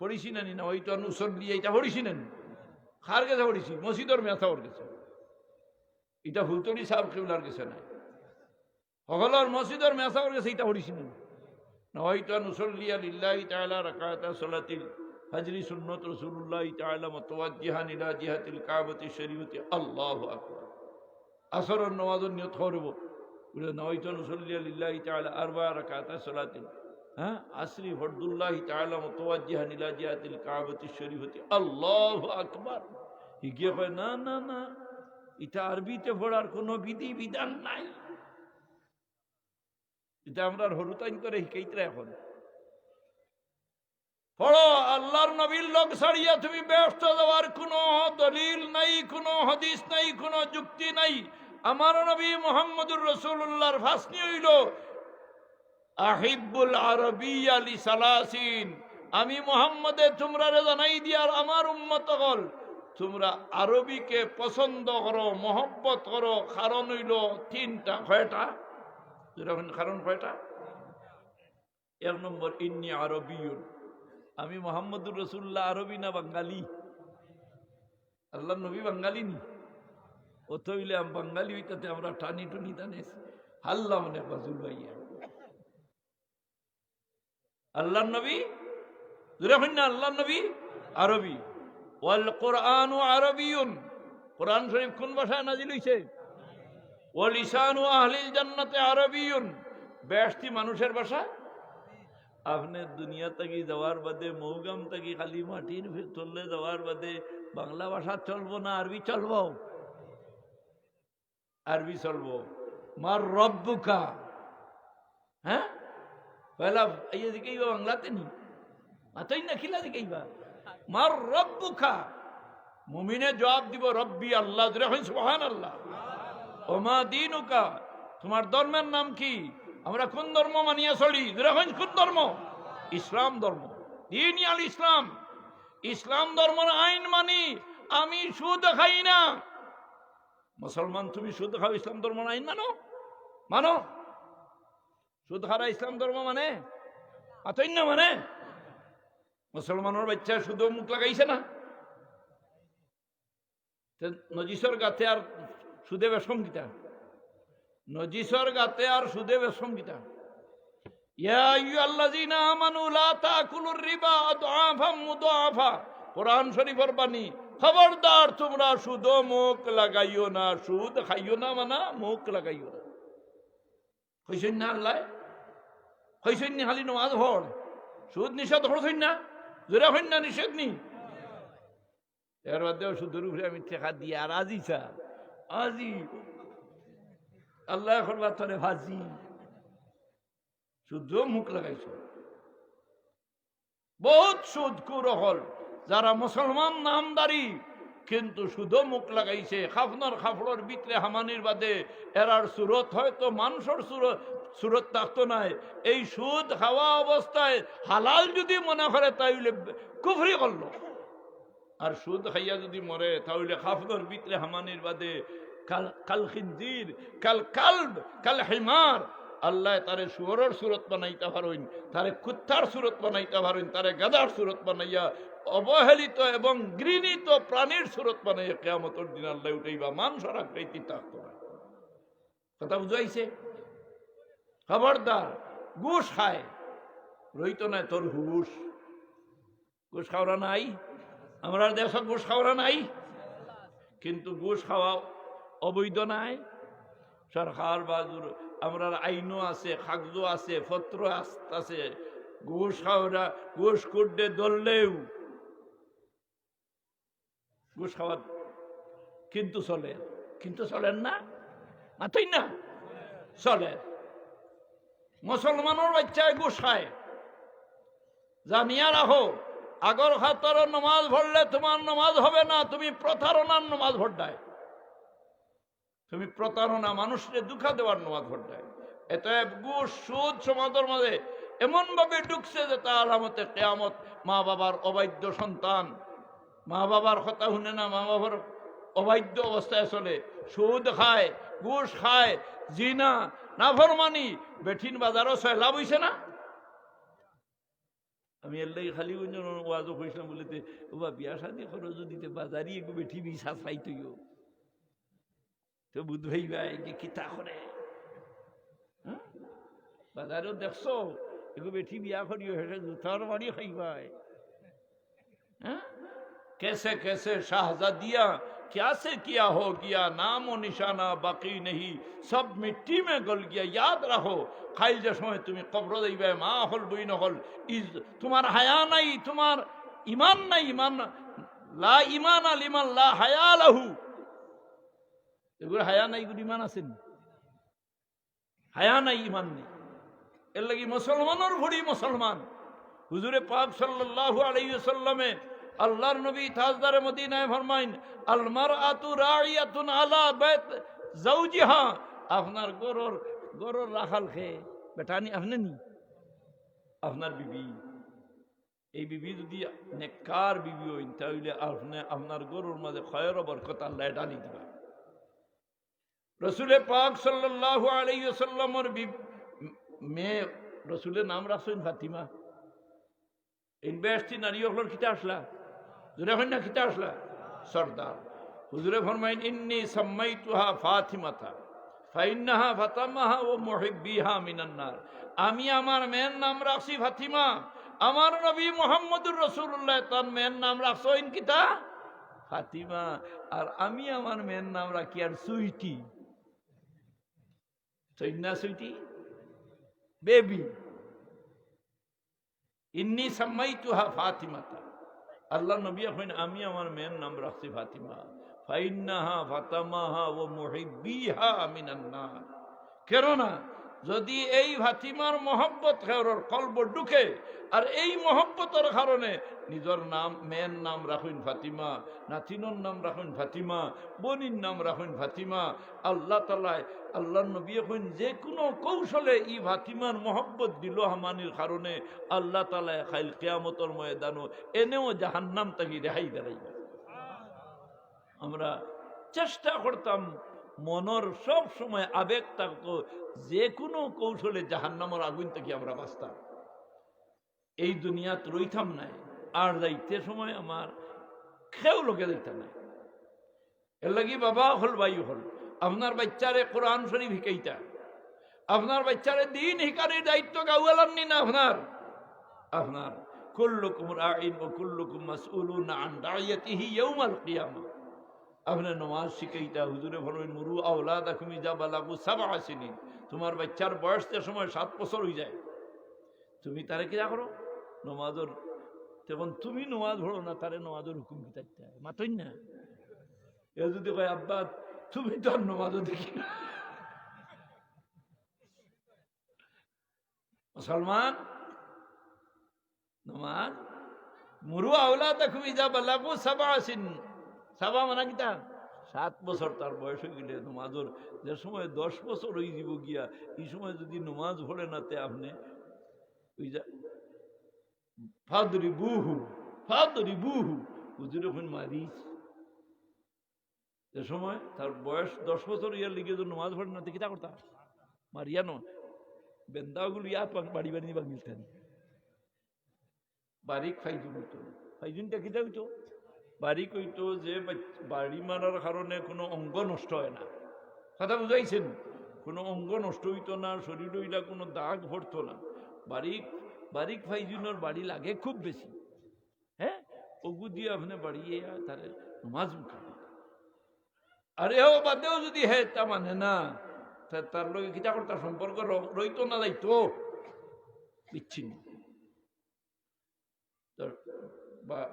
পড়িছি না নি না ওই তো মুসল্লি এইটা পড়িছি না খার গেছে পড়িছি মসজিদর মেথাওর গেছে এটা হুলতরি সাহেব কেউলার গেছে না সকলের মসজিদর মেথাওর গেছে এটা পড়িছি না হয়তো নুসল্লিয়া লিল্লাহি তাআলা রাকাতা সালাতিল হাজরি সুন্নত রাসূলুল্লাহ তাআলা মুতাওয়াজ্জিহান ইলা জিহাতিল কাবাতি শরীফতি আল্লাহু আকবার আসরের নামাজের নিয়ত করব বলে নয়তো নুসল্লিয়া লিল্লাহি তাআলা আরবা রাকাতা সালাতিল হ্যাঁ আসরি ফরদুল্লাহ তাআলা মুতাওয়াজ্জিহান ইলা জিহাতিল কাবাতি শরীফতি আল্লাহু আকবার হিগে কয় না না না এটা আরবিতে পড়ার কোনো বিধি বিধান নাই এটা আমরা হরুতাইন করে হিকাইতরা এখন পড়ো আল্লাহর নবীর লোক ছাড়িয়া তুমি ব্যস্ত যাওয়ার কোনো দলিল নাই, কোনো হাদিস নাই, কোনো যুক্তি নাই। আমার নবী মুহাম্মদুর রাসূলুল্লাহর ভাষণী হইল আহিব্বুল আরবিয়্যা লিসালাসিন, আমি মুহাম্মদে তোমরা জানাই দিয়ার আমার উম্মত হল তোমরা আরবিকে পছন্দ করো, মহব্বত করো। কারণ হইল তিনটা। কয়টা? কারণ কয়টা? এক নম্বর ইন্নী আরবিয়ুন, আমি মুহাম্মদুর রাসূলুল্লাহ আরবি না বাঙালি? আল্লাহ নবী বাঙালি নি? ও তো হইলে বাঙালি হইতাতে আমরা টানি টুনি টানে হাল্লা মনে বাজুল ভাইয়া। আল্লাহ নবী দুরাফিন না, আল্লাহ নবী আরবি। ওয়াল কোরআনু আরবিয়ুন, কোরআন শরীফ কোন ভাষায় নাজিল হইছে? ওয়া লিসানু আহলিল জান্নাতে আরবিয়ুন, বেহেশতি মানুষের ভাষা। আপনি দুনিয়া থেকে যাওয়ার বাদে মৌগাম থেকে খালি মাটির তলে যাওয়ার বাদে বাংলা ভাষা চলবো না আরবি চলবো? আরবি চলবো। মার রব্বুকা, হ্যাঁ পয়লা এই দিকেইবা বাংলাতে নি মাতই না খিলা দিকেইবা মার রব্বুকা মুমিনে জবাব দিব রব্বি আল্লাহ সুবহানাল্লাহ ওমা দীনুকা তোমার ধর্মের নাম কি আমরা কোন ধর্ম মানিয়া চলি কোন ধর্ম ইসলাম ধর্ম দীনি আল ইসলাম ইসলাম ধর্মের আইন মানি আমি সুদ খাই না মুসলমান তুমি সুদ খাও ইসলাম ধর্মের আইন মানো মানো সুদ খারা ইসলাম ধর্ম মানে আতই না মানে মুসলমানের বাচ্চা শুধু মুখ লাগাইছে না নজিসর গাতে আর সুদে বেশম গীতা নজিসর গাতে আর সুদে বেশম গীতা ইয়া আইয়ুহাল্লাযীনা আমানু লা তাকুলুর রিবা আদআফাম মুদাআফা কোরআন শরীফের বাণী খবরদার তোমরা সুদ মুখ লাগাইও না সুদ খাইও না মানা মুখ লাগাইও না কইছেন না আল্লাহ কইছেন না খালি নামাজ পড় সুদ নিষেধ করছেন না জোরে হইন না নিষেধ নি এর মধ্যেও সুদের উপরে আমি টেকা দিয়ে আর আজি আল্লাহ এখন বাচ্চারে ভাজি শুদ্ধ মুখ লাগাইছ বহুত সুদ কুরহল যারা মুসলমান নামদারি কিন্তু শুধু মুখ লাগাইছে খাফনার খাফড়ের ভিতরে হামানির বাদে এরার সুরত হয়তো মানুষের সুরত থাকতো নাই এই সুদ খাওয়া অবস্থায় হালাল যদি মনে করে তাইলে কুফরি করলো আর সুদ খাইয়া যদি মরে তাহলে খাফনার ভিতরে হামানির বাদে কাল খিনজির কাল কালব কাল হিমার আল্লাহ তারে শুয়োরের সুরত বানাইতে পারেন তারে কুত্তার সুরত বানাইতে পারেন তারে গাদার সুরত বানাইয়া অবহেলিত এবং ঘৃণিত প্রাণীর সুরত বানাইয়া কিয়ামতের দিন আল্লাহ উঠাইবা মানুষের আকৃতি থাকতো না কথা বুঝাইছে খবরদার ঘুষ খায় রইতো না তোর ঘুষ খাওয়া নাই আমরা দেশত ঘুষ খাওয়া নাই কিন্তু ঘুষ খাওয়া অবৈধ নাই সরকার বাজুর আমরা আইনও আছে কাগজও আছে পত্র আছে ঘুষ খাওয়া ঘুষ করতে ধরলেও ঘুষ খাওয়া কিন্তু চলেন না মাতই না চলে মুসলমানের বাচ্চায় ঘুষ খায় জানিয়া রাখো আগর খাতর নমাজ পড়লে তোমার নমাজ হবে না তুমি প্রতারণার নমাজ ভরডায় তুমি প্রতারণা মানুষকে দুঃখা দেওয়ার নমাজ ভরডায় এটা ঘুষ সুদ সমাজের মাঝে এমন ভাবে ঢুকছে যে তার আলামতে কিয়ামত মা বাবার অবাধ্য সন্তান মা বাবার কথা শুনে না মা বাবার অবাধ্য অবস্থায় চলে সুদ খায় ঘুষ খায় জিনা নাফরমানি বেঠিন বাজারও ছয় লাভ হইছে না আমি এর লাগে খালি ওয়াজও কইছিলাম বলিতে ওবা বিয়া শাদি করো যদি বাজারি একটু বেঠি বিশ্বাস পাইতইও তো বুধ ভাই ভাই কিতা করে বাজারেও দেখছো একটু বেঠি বিয়া করিও হেঁটে জুতার মারি খাইবাই হ্যাঁ कैसे कैसे शाहजादियां क्या से किया हो गया नाम और निशाना बाकी नहीं सब मिट्टी में गल गया याद रखो खाइल जे समय तुम्हें कब्र दिबे मा हल बुई न हल तुम्हार हाया नहीं तुम्हार ईमान नहीं ईमान ला ईमान আল ইমান লা হায়া লাহু এগুলো হায়া নাই এগুলো ইমান আছে হায়া নাই ইমান নেই এর লাগি মুসলমানের ভরি মুসলমান হুজুরে পাক সাল্লাল্লাহু আলাইহি ওয়াসাল্লামে আল্লাহর নবী তাজদার মদিনায় ফরমাইন আল মারআতু রাইয়াতুন আলা বাইত যাওজিহা আপনার গরুর রাখাল খেয়ে বেটানি আপনি নি আপনার বিবি এই বিবি যদি নেককার বিবি হইন তাহলে আপনি আপনার গরুর মাঝে খয়র বরকত আল্লাহ ডালি দিবা রসুলে পাক সাল্লাল্লাহু আলাইহি ওয়াসাল্লামের মেয়ে রসুলের নাম রাখছেন ফাতিমা ইনভেস্টি নারী হল কিতা আসলা জোরে হইন না কিতা আসলা সর্দার হুজুরে ফরমাইন ইন্নী সাম্মাইতুহা ফাতিমাতা ফাইন্নাহা ফাতামাহা ওয়া মুহিব্বিহা মিনান নার আমি আমার মেয়ের নাম রাখছি ফাতিমা আমার নবী মুহাম্মদুর রাসূলুল্লাহ তার মেয়ের নাম রাখছেন কিতা ফাতিমা আর আমি আমার মেয়ের নাম রাখি আর সুইটি সৈন্না সুইটি বেবি ইন্নী সাম্মাইতুহা ফাতিমাতা আল্লাহ নবী কইন আমি আমার মেয়ের নাম রাখছি ফাতিমা ফাইন্নাহা ফাতামাহা ওয়া মুহিব্বিহা মিনান নার কেননা যদি এই ফাতিমার মহব্বত খেওরর কলব ঢুকে আর এই মহব্বতের কারণে নিজের নাম মেয়ের নাম রাখুন ফাতিমা, নাতিনোর নাম রাখুন ফাতিমা, বোনির নাম রাখুন ফাতিমা, আল্লাহ তালায় আল্লাহ নবী এখন যে কোনো কৌশলে ই ফাতিমার মহব্বত দিল হামানির কারণে আল্লাহ তালায় খাইল কিয়ামতর ময়দানো এনেও জাহান্নাম তাকে রেহাই দাঁড়াইবে। আমরা চেষ্টা করতাম মনের সব সময় আবেগ থাকতো যে কোনো কৌশলে জাহান্নামের আগুন থেকে আমরা বাঁচতাম, এই দুনিয়াত রইতাম নাই। আর যাইতে সময় আমার খেউ লোকে যাইতাম নাই। এর লাগি বাবা হল ভাই হল আপনার বাচ্চারে কোরআন শরীফ শিকাইতা, আপনার বাচ্চারে দিন শিকারের দায়িত্ব গাউয়ালান নি না আপনার আপনার কুল্লুকুম রাইন ওয়া কুল্লুকুম মাসউলুন আন রাইয়াতিহি ইয়াউমাল কিয়ামা। আপনার নমাজ শিখাইতা, হুজুরে বলেন মুরু আওলাদাকুম ইযা বালাগু সাবআ সিনিন, তোমার বাচ্চার বয়স যে সময় 7 বছর হয়ে যায় তুমি তারে কি করো নমাজর, তখন তুমি নমাজ পড়ো না, তারে নমাজের হুকুম কি থাকতে হয় মাতই না। এ যদি কয় আব্বা তুমি তো আর নমাজও দেখি না, মুসলমান নমাজ মুরু আওলাদাকুম ইযা বালাগু সাবআ সিনিন, সাবা মানে কিতা 7 বছর তার বয়স হয়ে গেলে নমাজর যে সময় 10 বছর হয়ে যাব গিয়া এই সময় যদি নমাজ পড়ে না তে আপনি ওই যা ফাদরিবুহু ফাদরিবুহু হুজুর এখন মারিস, যে সময় তার বয়স 10 বছর ইয়ার লিগে যদি নমাজ পড়ে না তে কিতা করতা মারিয়ানো বেন্দাগুলো ইয়া বাড়ি বাড়ি বা মিলতেন বারিক ফাইজুন হইতো। ফাইজুনটা কিতা হইতো বাড়ি কইতো যে বাড়ি মারার কারণে কোনো অঙ্গ নষ্ট হয় না, কথা বুঝাইছেন, কোনো অঙ্গ নষ্ট হইতো না, শরীর হইলা কোনো দাগ ভরতো না। বারিক ফাইজুনের বাড়ি লাগে খুব বেশি, হ্যাঁ ওগু দিয়ে আপনি বাড়িয়ে তারে নমাজ মুখা। আর এও বাদেও যদি হে তা মানে না তার লগে কিতা করতা সম্পর্ক রইতো না যাইতো বিচ্ছিন্ন।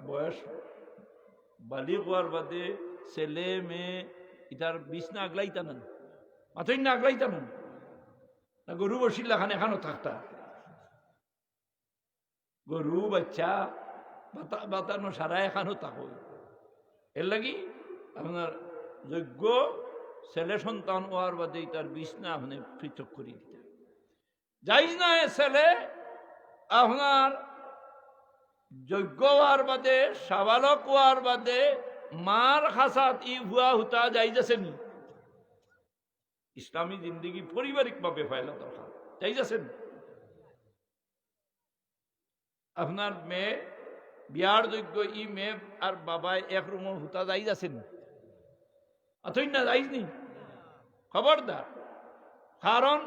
বয়স বালিগ হওয়ার বাদে ছেলে মেয়ে ইতার বিছনা আগলাইতা নেন, মাথই না আগলাইতা নেন না, গরু বসিল্লা খান এখানো থাকতা, গরু বাচ্চা বাতানো সারা এখানো থাকো। এর লাগি আপনার যোগ্য ছেলে সন্তান হওয়ার বাদে তার বিছনা আপনি পৃথক করে দিতে যাইজ না। ছেলে আপনার যোগ্য হওয়ার বাদে সাবালক হওয়ার বাদে মার খাসাত ই ভুয়া হুতা যাইতেছেন, ইসলামী জিন্দগি পারিবারিক ভাবে ফেলা দরকার যাইতেছেন। আপনার মেয়ে বিয়ার যোগ্য ই মেয়ে আর বাবায় এক রুমের হুতা যাইতেছেন, অথই না যাইনি খবরদার। কারণ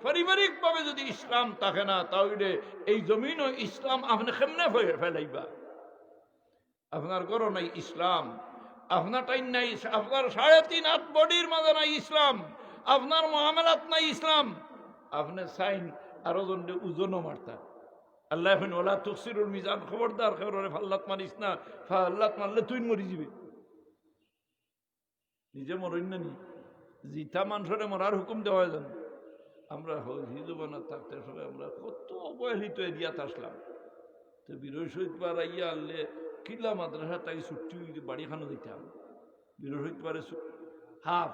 পারিবারিক ভাবে যদি ইসলাম থাকে না তাহলে এই জমিন ও ইসলাম আপনি কেমনে ফেলাইবা। আপনার ঘর নাই ইসলাম, আপনার টাইম নাই, আপনার 3.5 হাত বডির মাঝে নাই ইসলাম, আপনার মুআমালাত নাই ইসলাম, আপনি সাইন আরো জনকে ওজনও মারতা। আল্লাহ এখন ওলা তুকসিরুল মিজান, খবরদার খেয়ে ফাল্লাত মারিস না, ফাল্লাত মারলে তুই মরি যাবে, নিজে মরইন না নি জিতা মানুষরে মরার হুকুম দেওয়া যান। আমরা হিজুবানা থাকতে সবাই আমরা কত অবহেলিত এরিয়াত আসলাম, তো বৃহস্পতিবার আইয়া আনলে কিল্লা মাদ্রাসা তাই ছুটি বাড়ি খানো দিতাম, বৃহস্পতিবারে হাফ,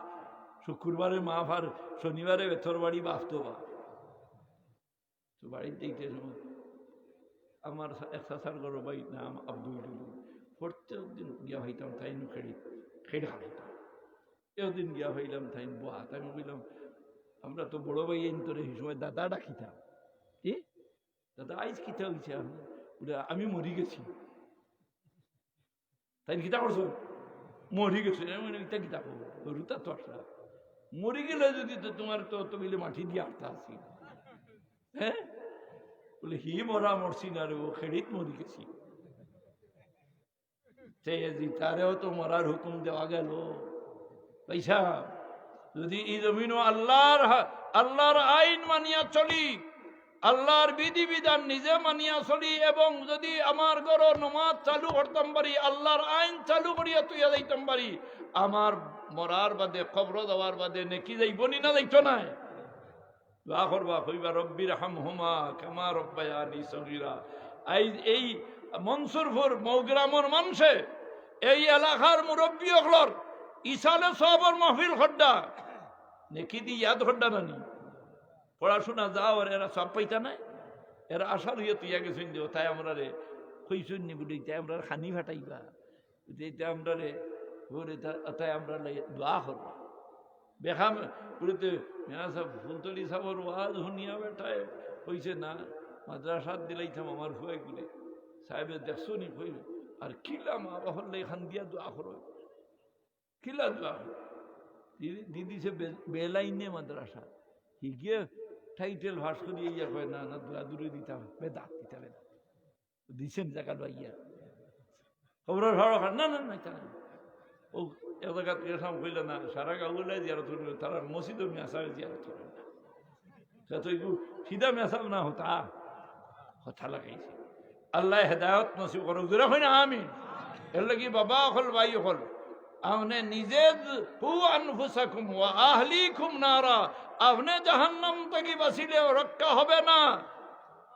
শুক্রবারে মাফ, আর শনিবারে বেথর বাড়ি বাফতো বা তো বাড়িতে দেখতে সময় আমার এক চাচার ঘর বাড়ি নাম আব্দুল, প্রত্যেক দিন গিয়া হইতাম তাই খেড়ে খাইতাম, এদিন গিয়া হইলাম তাই বাত, আমি বললাম আমরা তো বড় ভাই এই তোরে এই সময় দাদা ডাকিতাম, কি দাদা আইস কিতা হয়েছে, আমি মরি গেছি, তাই কিতা করছো মরি গেছো, ইটা কিতা করবো রুতা তো আসলা মরি গেলে যদি তো তোমার তো মিলে মাটি দিয়ে আটটা আছি, হ্যাঁ বলে হি মরা মরছি না রে, ও খেড়িত মরি গেছি, তারেও তো মরার হুকুম দেওয়া গেল। পয়সা যদি এই জমিন আল্লাহর আইন মানিয়া চলি, আল্লাহর বিধিবিধান নিজে মানিয়া চলি, এবং যদি আমার ঘর নমাজ চালু করতাম পারি, আল্লাহর আইন চালু করিয়া তুইয়া যাইতাম পারি, আমার মরার বাদে কবর দেওয়ার বাদে নেকি যাইবনি না যাইতো না, দোয়া করবা, কইবা রব্বির হামহুমা কামা রব্বায়ানি সগীরা। এই মনসুরপুর মৌগ্রামের মানুষে এই এলাকার মুরব্বী হলর ইসালে সবর মাহফিল খড্ডা নেকি দি ইয়াদ খড্ডা নানি পড়াশোনা যাও আর এরা সব পাইতা নাই, এরা আশার হইয়া তুইয়া গেছেন যে তাই আমরা রে কইসুন নি বলি তাই আমরা খানি ফাটাইবা, তাই আমরা রে তাই আমরা দোয়া করবা বেখাম বলিতে মেয়া সাহেব ফুলতলি সাহর ওয়াজ শুনিয়া বেটায় কইছে না মাদ্রাসাত দিলাইতাম আমার ফুয়াই গুলে সাহেবে দেখছো নি কই আর কিলা মা বাবার এখান দিয়া দোয়া করো, কিলা দোয়া দিদি সে বেলাইনে মাদ্রাসা হিগিয়ে টাইটেল ভাস করিয়ে ইয়া কয় না না দোয়া দূরে দিতাম বেদাত দিতা বেদাত দিছেন জায়গা লইয়া খবর না না না তা ও এলাকা এরকম কইলে না সারা গাউলে জিয়ারত করবে তারা মসজিদ মেসাবে জিয়ারত করবে না, সে তো একটু সিধা মেসাব না হতা কথা লাগাইছে। আল্লাহ হেদায়ত নসিব করো জোরে হয় না আমি এর লাগি বাবা হল ভাই হল আপনি নিজে হু আনফুসাকুম ওয়া আহলিকুম নারা, আপনি জাহান্নাম থেকে বাঁচিলে রক্ষা হবে না,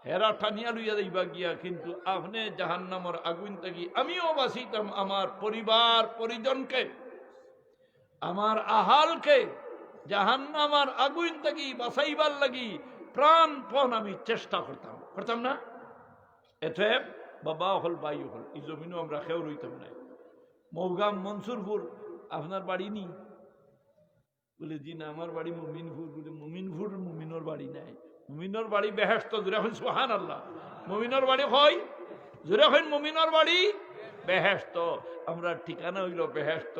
হেরা টানিয়া লইয়া যাইবা গিয়া, কিন্তু আপনি জাহান্নামের আগুন থেকে আমিও বাঁচিতাম আমার পরিবার পরিজনকে আমার আহালকে জাহান্নামের আগুন থেকে বাঁচাইবার লাগি প্রাণপণ আমি চেষ্টা করতাম না। এতে বাবা হল ভাই হল এই জমিনও আমরা খেয়েও রইতাম না। মৌগাম মনসুরপুর আপনার বাড়ি নি বলে জি না আমার বাড়ি মুমিনপুর, বলে মুমিনপুর মুমিনোর বাড়ি নাই, মুমিনোর বাড়ি বেহেশত জোরে হইন সুবহানাল্লাহ, মুমিনোর বাড়ি হয় জোরে হইন মুমিনোর বাড়ি বেহেশত, আমরা ঠিকানা হইল বেহেশত।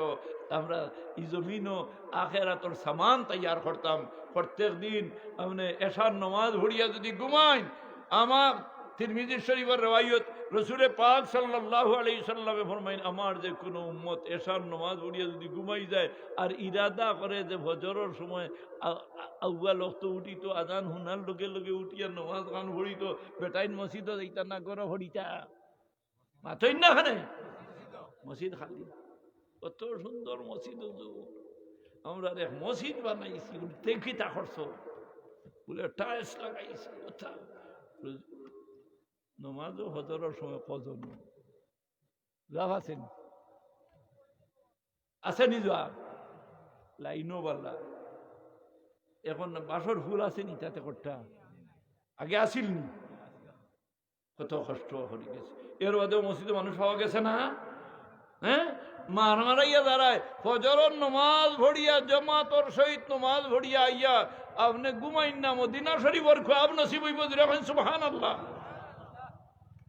আমরা এই জমিনও আখেরাতর সামান তৈয়ার করতাম। প্রত্যেক দিন আপনি এশার নমাজ ভরিয়া যদি ঘুমাইন, আমার তিরমিজি শরীফের রওয়ায়াত রসুল পাক সাল্লাল্লাহু আলাইহি সাল্লামে ফরমাইন আমার যে কোনো উম্মত এশার নমাজ পড়িয়া যদি ঘুমাই যায় আর ইরাদা করে যে ফজরের সময় আউয়াল ওয়াক্ত উঠিত আজান হুনার লগে লগে উঠিয়া নমাজ গান ভরিত বেটাইন মসজিদ যাইতা না করে ভরিতা মাথইন না খানে মসজিদ খালি কত সুন্দর মসজিদ, আমরা এক মসজিদ বানাইছি দেখি তা খরচ বলে টাইলস লাগাইছি কথা নমাজও হজরের সময় ফজর লাভ আছেন আসেনি যা লাইনও বাল্লা এখন বাসর ফুল আসেনি তাতে কটা আগে আসিলনি কত কষ্ট হয়ে গেছে। এর বাদেও মসজিদে মানুষ পাওয়া গেছে না, হ্যাঁ মারাইয়া দাঁড়ায় ফজরের নমাজ ভরিয়া জামাতর সহিত নমাজ ভরিয়া আইয়া আপনি ঘুমাইন না মদিনা শরীফের খুব নসিব হইব সুবহানাল্লাহ।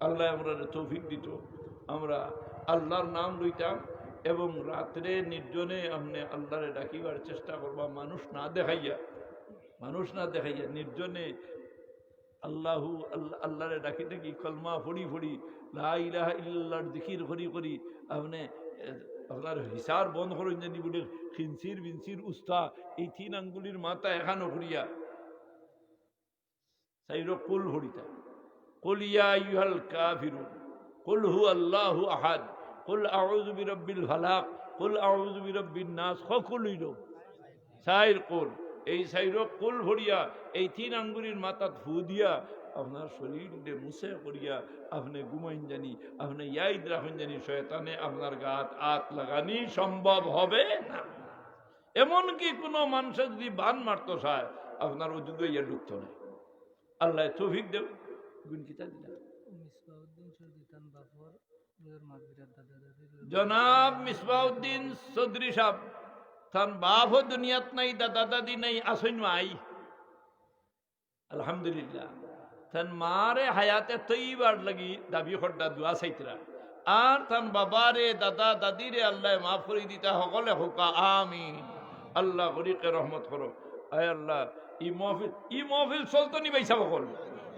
আল্লাহ আমরা তৌফিক দিত, আমরা আল্লাহর নাম লইতাম এবং রাত্রে নির্জনে আপনি আল্লাহরে ডাকিবার চেষ্টা করবা, মানুষ না দেখাইয়া নির্জনে আল্লাহু আল্লাহরে ডাকি ডাকি কলমা ফড়ি লা ইলাহা ইল্লাল্লাহর জিকির করি আপনি আপনার হিসার বন্ধ করেন জানি বলে খিনসির বিনসির উস্তা এই 3 আঙ্গুলির মাথা এখানো করিয়া সাইর কুল হরিতা কুল ইয়া আইয়ুহাল কাফিরুন কুল হুয়াল্লাহু আহাদ কুল আউযু বিরাব্বিল ফালাক কুল আউযু বিরাব্বিন নাস সকল হইল সাইর কুল এই সাইর কুল ভরিয়া এই 3 আঙ্গুলির মাথা ফু দিয়া আপনার শরীরে মুছে করিয়া আপনি ঘুমাইন জানি আপনি ইয়াদ রাখেন জানি শয়তানে আপনার গাত আত লাগানি সম্ভব হবে না। এমনকি কোনো মানুষের যদি বান মারতো চায় আপনার ওজুদে ইয়া ঢুকতো না। আল্লাহ তৌফিক দেব গুণ কিতা দিলা জনাব মিসবাউদ্দিন চৌধুরী সাহেব তান বাপ দুনিয়াত নাই দাদা দাদি নাই আসইন মাই আলহামদুলিল্লাহ তান মারে হায়াতে তৈবার লাগি দাবি খড্ডা দোয়া চাইতরা আর তান বাবারে দাদা দাদিরে আল্লাহ মাফ করে দিতা সকলে হোকা আমিন। আল্লাহ গরিকে রহমত করো। আয় আল্লাহ ই মহফিল চলতনি বাইসা বকল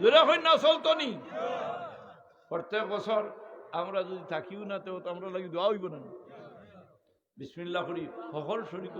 জোরে হই না চলতনি প্রত্যেক বছর আমরা যদি থাকিও না তো আমরা লাগি দোয়া হইব না। বিসমিল্লাহ করি সকল শরীক